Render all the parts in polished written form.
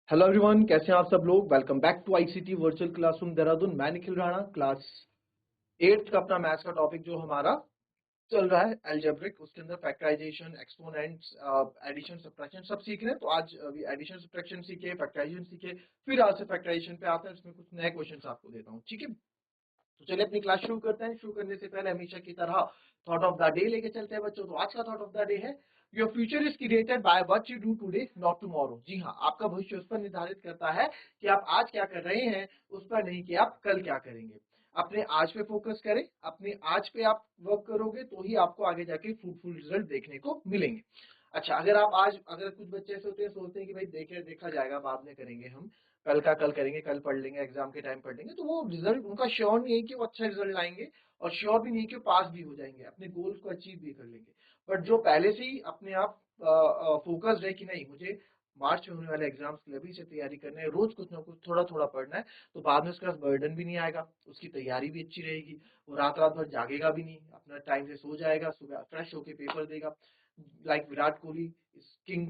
Hello everyone, कैसे हैं आप सब लोग। Welcome back to ICT virtual classroom Dehradun. मैं निखिल राणा, क्लास 8 का अपना मैथ्स का टॉपिक जो हमारा चल रहा है अलजेब्रिक, उसके अंदर फैक्टराइजेशन, एक्सपोनेंट्स, एडिशन, सब्ट्रैक्शन सब सीख रहे हैं। तो आज अभी एडिशन सब्ट्रैक्शन सीखे, फैक्टराइजेशन सीखे, फिर आज से फैक्टराइजेशन पे आते हैं। इसमें कुछ नए क्वेश्चंस आपको देता हूँ, ठीक है। तो चलिए अपनी क्लास शुरू करते हैं। शुरू करने से पहले हमेशा की तरह थॉट ऑफ द डे लेके चलते हैं बच्चों। तो आज का थॉट ऑफ द डे है, your future is created by what you do today not tomorrow. जी हाँ, आपका भविष्य उस पर निर्धारित करता है कि आप आज क्या कर रहे हैं, उस पर नहीं कि आप कल क्या करेंगे। अपने आज पे फोकस करें, अपने आज पे आप वर्क करोगे तो ही आपको आगे जाके फ्रूटफुल रिजल्ट देखने को मिलेंगे। अच्छा, अगर कुछ बच्चे ऐसे होते हैं, सोचते हैं कि भाई देखे देखा जाएगा, बाद में करेंगे, हम कल का कल करेंगे, कल पढ़ लेंगे, एग्जाम के टाइम पढ़ लेंगे, तो वो रिजल्ट उनका श्योर नहीं है कि वो अच्छा रिजल्ट लाएंगे, और श्योर भी नहीं है कि वो पास भी हो जाएंगे, अपने गोल्स को अचीव भी कर लेंगे। बट जो पहले से ही अपने आप फोकस्ड है कि नहीं, मुझे मार्च में होने वाले एग्जाम्स के लिए अभी से तैयारी करना है, रोज कुछ ना कुछ थोड़ा थोड़ा पढ़ना है, तो बाद में उसके पास बर्डन भी नहीं आएगा, उसकी तैयारी भी अच्छी रहेगी। वो रात रात भर जागेगा भी नहीं, अपना टाइम से सो जाएगा, सुबह फ्रेश होके पेपर देगा। लाइक विराट कोहली किंग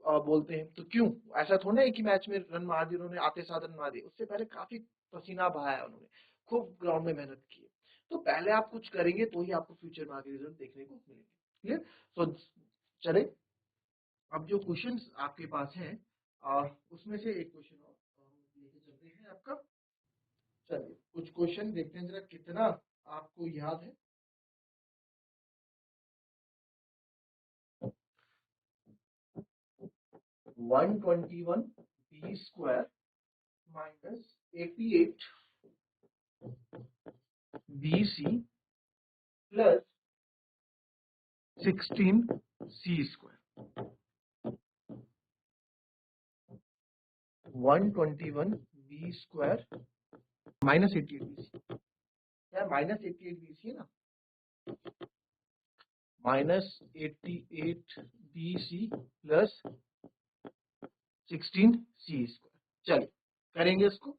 बोलते हैं, तो क्यों ऐसा थोड़ा है कि मैच में रन मार दिए उन्होंने, आते साथ रन मार दिए, उससे पहले काफी पसीना बहाया उन्होंने, खूब ग्राउंड में मेहनत की है। तो पहले आप कुछ करेंगे तो ही आपको फ्यूचर में आगे रिजल्ट देखने को मिलेंगे। क्लियर। तो चले, अब जो क्वेश्चंस आपके पास हैं, उसमें से एक क्वेश्चन और लेके चलते हैं आपका। चलिए कुछ क्वेश्चन देखते हैं जरा कितना आपको याद है। 121 B square minus 88 B C plus 16 C square. 121 B square minus 88 B C, क्या माइनस 88 बी सी है ना, minus 88 B C plus 16 C square. चलिए करेंगे इसको।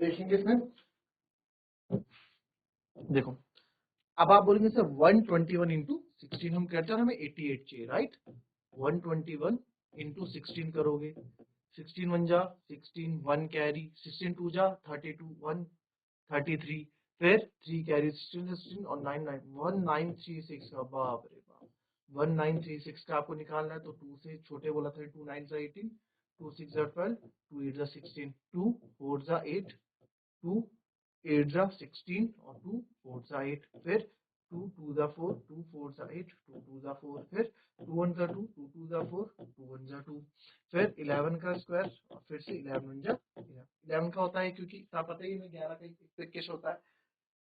देखेंगे इसमें, देखो अब आप बोलेंगे सर 121 इंटू 16 हम करते हैं, हमें 88 चाहिए, राइट। 121 इंटू 16 करोगे, 16 वन जा 16, 1 कैरी, 16 टू जा 32, 1 33, फिर 3 कैरी, 16 16 और 9 9 1936 का, बाप रे बाप, 1936 का आपको निकालना है। तो 2 से छोटे बोला था, 2 9 जा 18, 2 6 जा 12, 2 8 जा 16, 2 4 जा 8, 2 8 जा 16 और 2 4 जा 8, फिर 2 2 जा 4, 2 4 जा 8, 2 2 जा 4, फिर 2 1 जा 2, 2 2 जा 4, 2 1 जा 2, फिर 11 का स्क्वायर और फिर से 11 1 जा 11 का होता है, क्योंकि पता ही में 11 का इक्कीस होता है।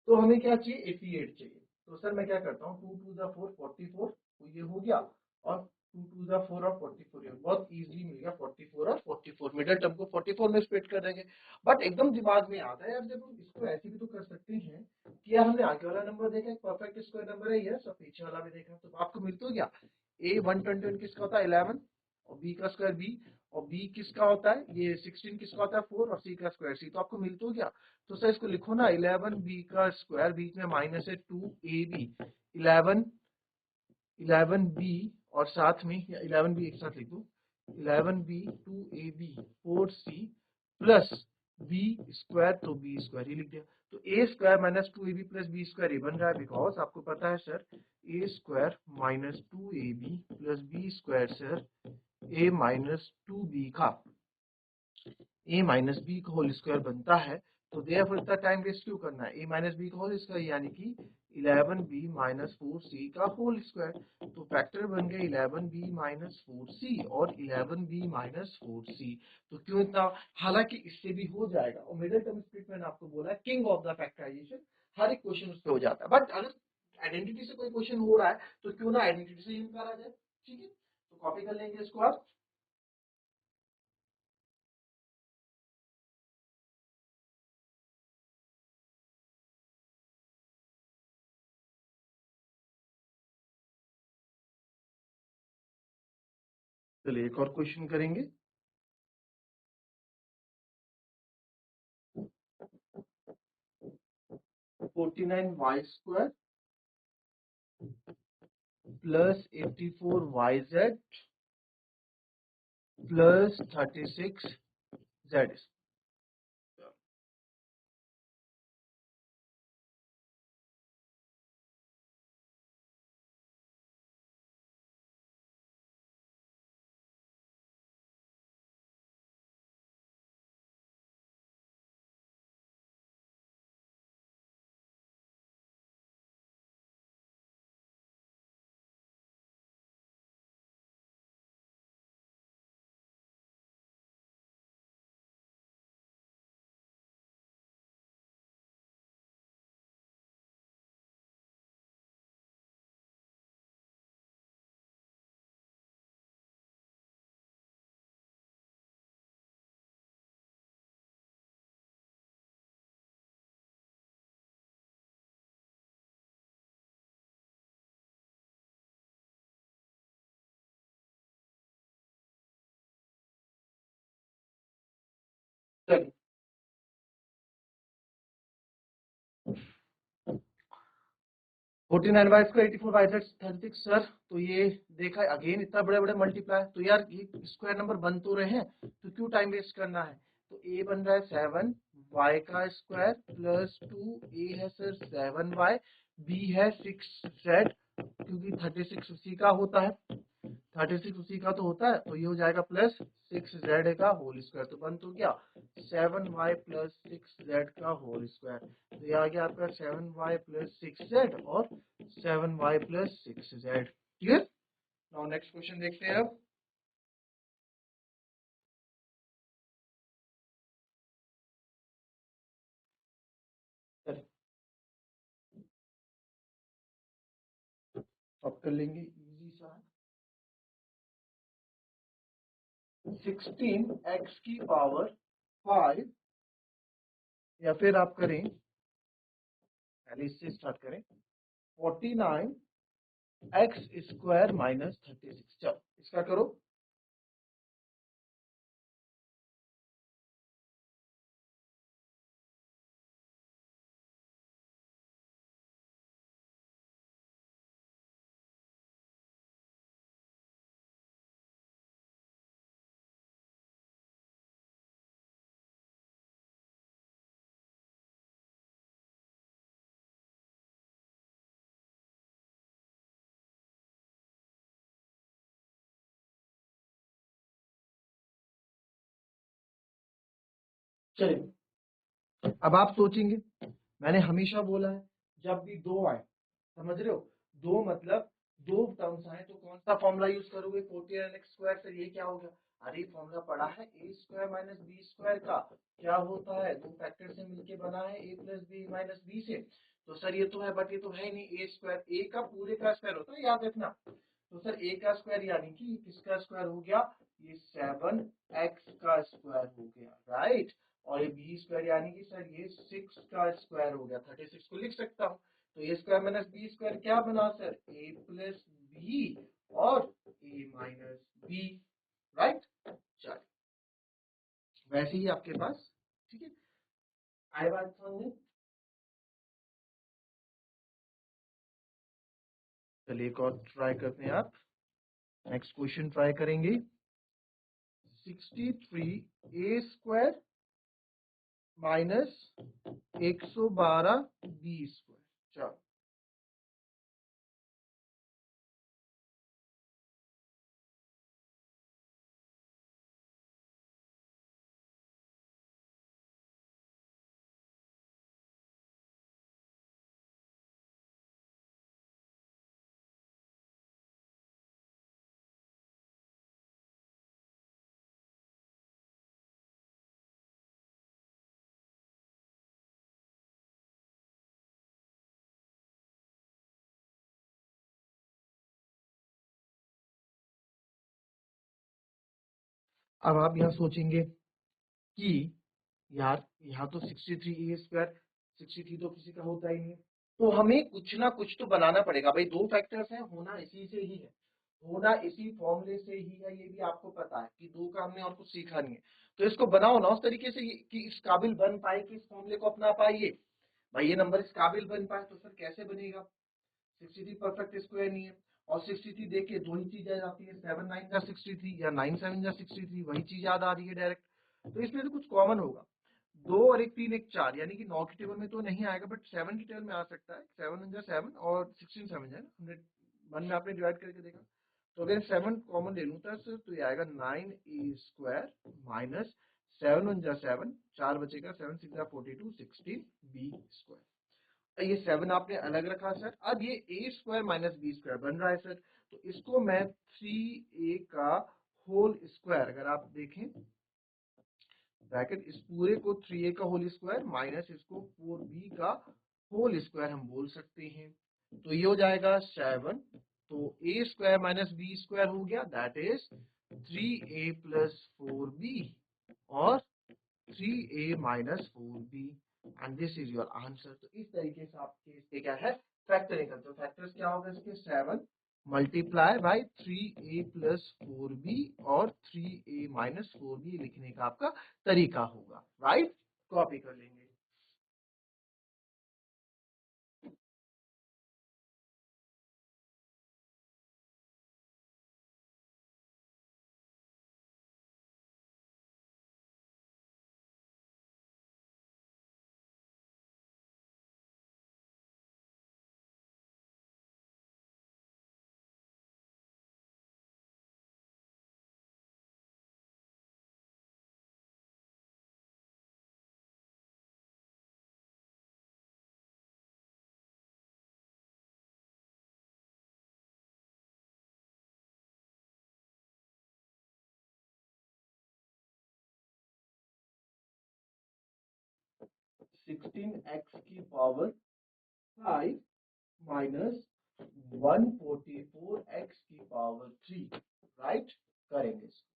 तो हमें क्या चाहिए, 88 चाहिए। तो सर मैं क्या करता हूँ, 2 2 जा 4 44, तो ये हो गया, और 2 2 जा 4 और 44, ये बहुत इजीली मिल गया, 44 और 44, मिडिल टर्म को 44 में स्प्लिट कर देंगे। बट एकदम दिमाग में आता है यार, जब हम इसको ऐसे भी तो कर सकते हैं कि यार हमने आगे वाला नंबर देखा, परफेक्ट स्क्वायर नंबर है, यस, और पीछे वाला भी देखा, तो आपको मिल तो गया। ए 121 किसका होता है, 11, और बी का स्क्वायर बी, और बी किसका होता है, ये 16 किसका होता है, 4, और सी का स्क्वायर सी, तो आपको मिल तो गया। तो सर इसको लिखो ना, 11 बी का स्क्वायर, बीच में माइनस है 2 ए बी, 11 11 बी, और साथ में 11 बी एक साथ लिख दो, 11 B 2 A B 4 C plus B square, तो बी स्क्वायर ही लिख दिया। तो A square minus 2 A B plus B square ये बन रहा है, बिकॉज आपको पता है sir A square minus 2 A B plus B square sir A minus 2 B का ए माइनस बी का होल स्क्वायर बनता है। तो देयरफॉर इतना टाइम वेस्ट क्यों करना है, ए माइनस बी का होल स्क्वायर यानी कि 11b माइनस 4c का होल स्क्वायर। तो फैक्टर बन गया 11b माइनस 4c और 11b माइनस 4c। तो क्यों इतना, हालांकि इससे भी हो जाएगा, और मिडिल टर्म स्प्लिट मैंने आपको बोला है किंग ऑफ द फैक्टराइजेशन, हर एक क्वेश्चन उससे हो जाता है। बट अगर आइडेंटिटी से कोई क्वेश्चन हो रहा है तो क्यों ना आइडेंटिटी से ही करा जाए। ठीक है, तो कॉपी कर लेंगे इसको आप। चलिए एक और क्वेश्चन करेंगे। 49y² plus 84yz plus 36z। चलिए 49y² 84yz 36 सर। तो ये देखा अगेन इतना बड़े बड़े मल्टीप्लाई, तो यार ये स्क्वायर नंबर बन तो रहे हैं, तो क्यों टाइम वेस्ट करना है। तो a बन रहा है 7 y का स्क्वायर प्लस 2 a है सर 7y, b है 6z क्योंकि 36 उसी का होता है, 36 उसी का तो होता है, तो ये हो जाएगा प्लस 6z का होल स्क्वायर। तो बन तो क्या 7y प्लस 6z का होल स्क्वायर। तो ये आ गया आपका 7y प्लस 6z और 7y plus 6z। Clear. Now next question देखते हैं अब। अब कर लेंगे इजी सा। 16x की पावर 5, या फिर आप करें, पहले इससे स्टार्ट करें, 49x² माइनस 36। चलो इसका करो। चलिए अब आप सोचेंगे, मैंने हमेशा बोला है जब भी दो आए, समझ रहे हो, दो मतलब दो टर्म्स आए तो कौन सा फॉर्मूला यूज करोगे, 49x² से। ये क्या हो गया, अरे फॉर्मूला पड़ा है a² माइनस b² का, क्या होता है, दो फैक्टर से मिलके बना है a plus B minus B से। तो सर ये तो है, बट ये तो है ही नहीं, a² a का पूरे का स्क्वायर होता है, याद रखना। तो सर a का स्क्वायर यानी कि किसका स्क्वायर हो गया, ये 7x का स्क्वायर हो गया, राइट। और ये b² यानी कि सर ये 6 का स्क्वायर हो गया, 36 को लिख सकता हूँ। तो a स्क्वायर माइनस b² क्या बना सर, a प्लस बी और a माइनस बी, राइट। चलिए वैसे ही आपके पास, ठीक है, आए बात समझ में। चलिए एक और ट्राई करते हैं आप। नेक्स्ट क्वेश्चन ट्राई करेंगे। 63a² minus 112b²। चलो अब आप यहाँ सोचेंगे कि यार यहाँ तो 63 ए स्क्वायर, 63 तो किसी का होता ही नहीं, तो हमें कुछ ना कुछ तो बनाना पड़ेगा भाई। दो फैक्टर्स हैं, होना इसी से ही है, होना इसी फॉर्मूले से ही है, ये भी आपको पता है कि दो का हमने और कुछ सीखा नहीं है। तो इसको बनाओ ना उस तरीके से कि इस काबिल बन पाए कि इस फॉर्मूले को अपना पाइए भाई, ये नंबर इस काबिल बन पाए। तो फिर कैसे बनेगा, 63 परफेक्ट स्क्वायर नहीं है, और 63 देखिए दो ही चीज याद आती है, 7 9 जा 63 या 9 7 जा 63, वही चीज याद आ रही है डायरेक्ट। तो इसमें तो कुछ कॉमन होगा, दो और एक तीन एक चार, यानी कि 9 की टेबल में तो नहीं आएगा, बट 7 की टेबल में आ सकता है। 7 1 जा 7 और 16 7 है ना, हमने वन में आपने डिवाइड करके देखा। तो अगर 7 कॉमन ले लूँ तो ये आएगा 9 ए स्क्वायर माइनस 7 1 जा 7, 4 बचेगा, 7 6 जा 42, 16 बी स्क्वायर। ये 7 आपने अलग रखा सर। अब ये ए स्क्वायर माइनस बी स्क्वायर बन रहा है सर, तो इसको मैं 3a का होल स्क्वायर, अगर आप देखें ब्रैकेट, इस पूरे को 3a का होल स्क्वायर माइनस इसको 4b का होल स्क्वायर हम बोल सकते हैं। तो ये हो जाएगा 7, तो a square minus B square हो गया, that is 3a plus 4b और 3a minus 4b, and this is your answer. तो इस तरीके से आपके इसके क्या है, फैक्टर निकलते हैं। फैक्टर्स क्या होगा इसके, 7 multiply by 3a plus 4b और 3a माइनस 4b लिखने का आपका तरीका होगा, राइट। कॉपी कर लेंगे। सिक्सटीन एक्स की पावर 5 माइनस 144 एक्स की पावर 3, राइट, करेंगे इसको।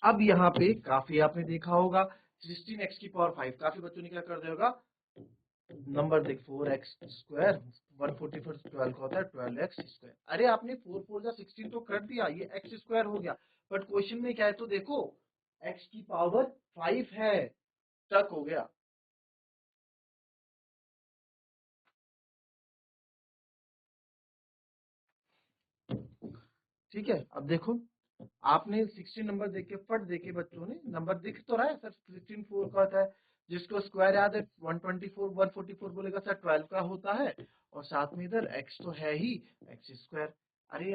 अब यहाँ पे काफी आपने देखा होगा 16x की पावर 5, काफी बच्चों ने क्या कर दिया होगा, नंबर देख 4x स्क्वायर, 144 12 का होता है 12x स्क्वायर। अरे आपने 4 4 जा 16 तो कर दिया, ये x स्क्वायर हो गया, बट क्वेश्चन में क्या है तो देखो x की पावर 5 है, टक हो गया। ठीक है, अब देखो आपने 16 नंबर देख के फट देखे, बच्चों ने नंबर दिख तो रहा है सर, 16 4 का होता है, जिसको स्क्वायर याद है 124 144 बोलेगा सर 12 का होता है, और साथ में इधर x तो है ही, x स्क्वायर। अरे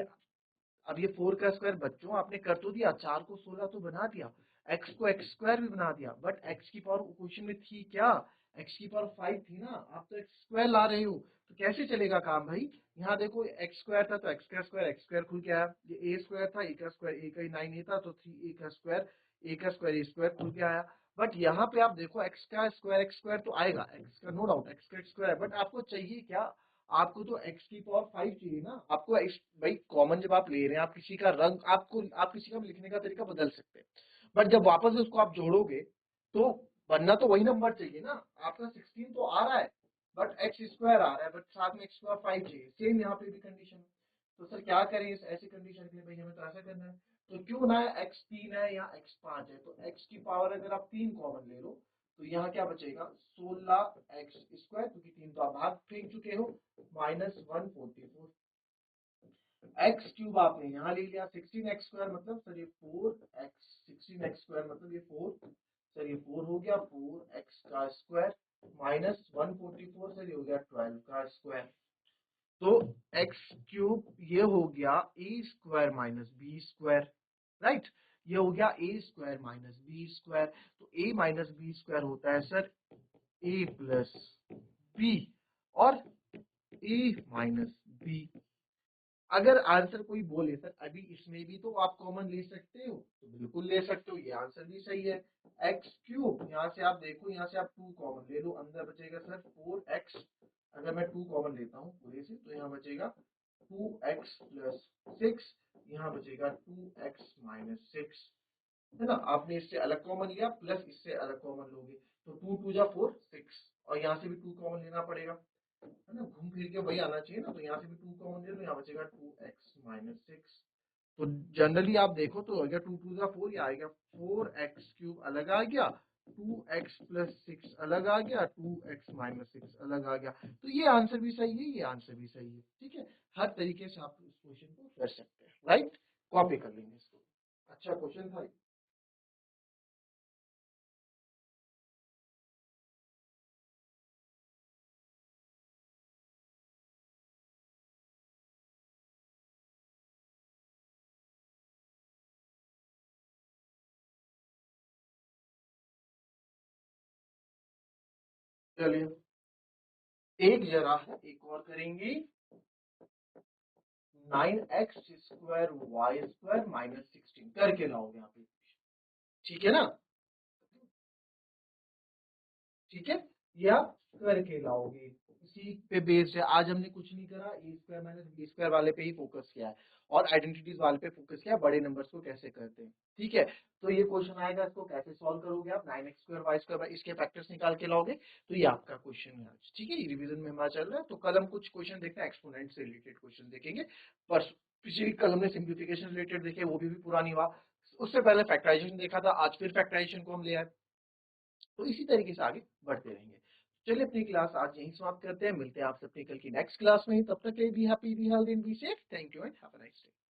अब ये 4 का स्क्वायर बच्चों आपने कर तो दिया, 4 को 16 तो बना दिया, x को x स्क्वायर भी बना दिया, बट x की पावर क्वेश्चन में थी क्या, x की पावर 5 थी ना, आप तो x स्क्वायर ला रहे हो, तो कैसे चलेगा काम भाई। यहाँ देखो x स्क्वायर था तो x स्क्वायर खुल के आया, ये a स्क्वायर था, a का स्क्वायर, a का ही 9 था तो 3a का स्क्वायर, a का स्क्वायर a स्क्वायर खुल के आया। बट यहाँ पे आप देखो x का स्क्वायर तो आएगा, x का नो डाउट x का स्क्वायर, बट आपको चाहिए क्या, आपको तो x की पावर 5 चाहिए ना, आपको x भाई कॉमन जब आप ले रहे हैं, आप किसी का रंग, आपको आप किसी का भी लिखने का तरीका बदल सकते हैं, बट जब वापस उसको आप जोड़ोगे तो बनना तो वही नंबर चाहिए ना। आपका 16 तो आ रहा है बट एक्स स्क्वायर आ रहा है, बट साथ में एक्स स्क्वायर 5 चाहिए, सेम यहाँ पे भी कंडीशन है। तो सर क्या करें इस ऐसी कंडीशन के लिए, भाई हमें तो ऐसा करना है, तो क्यों ना एक्स 3 है या एक्स 5 है, तो एक्स की पावर अगर आप 3 कॉमन ले लो तो यहाँ क्या बचेगा 16 एक्स स्क्वायर, क्योंकि 3 तो आप भाग फेंक चुके हो, माइनस 144 एक्स क्यूब आपने यहाँ ले लिया, 16 एक्स स्क्वायर मतलब सर ये 4 एक्स, 16 एक्स स्क्वायर मतलब ये 4, सर ये 4 हो गया, 4x का स्क्वायर माइनस 144, सर ये हो गया 12 का स्क्वायर। तो एक्स क्यूब ये हो गया A square minus B square, right. ये हो गया A square minus B square. तो ए माइनस बी स्क्वायर होता है सर ए प्लस बी और ए माइनस बी। अगर आंसर कोई बोले सर अभी इसमें भी तो आप कॉमन ले सकते हो, तो बिल्कुल ले सकते हो, ये आंसर भी सही है। एक्स क्यूब यहाँ से आप देखो, यहाँ से आप 2 कॉमन ले लो, अंदर बचेगा सर 4x। अगर मैं 2 कॉमन लेता हूँ पूरे से, तो यहाँ बचेगा 2x प्लस 6, यहाँ बचेगा 2x माइनस 6, है ना। आपने इससे अलग कॉमन लिया प्लस इससे अलग कॉमन लोगे, तो 2 2 जा 4 6, और यहाँ से भी 2 कॉमन लेना पड़ेगा, है ना, घूम फिर के वही आना चाहिए ना। तो यहाँ से भी 2 कॉमन ले लो, यहाँ बचेगा 2x माइनस 6। तो जनरली आप देखो तो हो गया 2 2 जा 4, ये आएगा 4x क्यूब अलग आ गया, 2x प्लस 6 अलग आ गया, 2x माइनस 6 अलग आ गया। तो ये आंसर भी सही है, ये आंसर भी सही है, ठीक है। हर तरीके से आप इस क्वेश्चन को कर सकते हैं, राइट। कॉपी कर लेंगे इसको। अच्छा क्वेश्चन था। चलिए एक जरा एक और करेंगे, 9x square Y square minus 16 करके लाओगे यहाँ पे, ठीक है ना। ठीक है, ये आप करके लाओगे, इसी पे बेस्ड है। आज हमने कुछ नहीं करा, ए स्क्वायर माइनस बी स्क्वायर वाले पे ही फोकस किया है और आइडेंटिटीज वाले पे फोकस किया है, बड़े नंबर्स को कैसे करते हैं, ठीक है। तो ये क्वेश्चन आएगा, इसको कैसे सॉल्व करोगे आप, 9x स्क्वायर वाई स्क्वायर, इसके फैक्टर्स निकाल के लाओगे। तो ये आपका क्वेश्चन है आज, ठीक है। ये रिवीजन में हमारा चल रहा है, तो कल हम कुछ क्वेश्चन देखते हैं, एक्सपोनेंट से रिलेटेड क्वेश्चन देखेंगे। पर पिछली कल हमने सिंप्लीफिकेशन रिलेटेड देखे, वो भी पूरा नहीं हुआ। उससे पहले फैक्टराइजेशन देखा था, आज फिर फैक्टराइजेशन को हम ले आए। तो इसी तरीके से आगे बढ़ते रहेंगे। चलिए अपनी क्लास आज यहीं समाप्त करते हैं, मिलते हैं आपसे अपनी कल की नेक्स्ट क्लास में। तब तक के लिए be happy, be healthy and be safe. Thank you and have a nice day.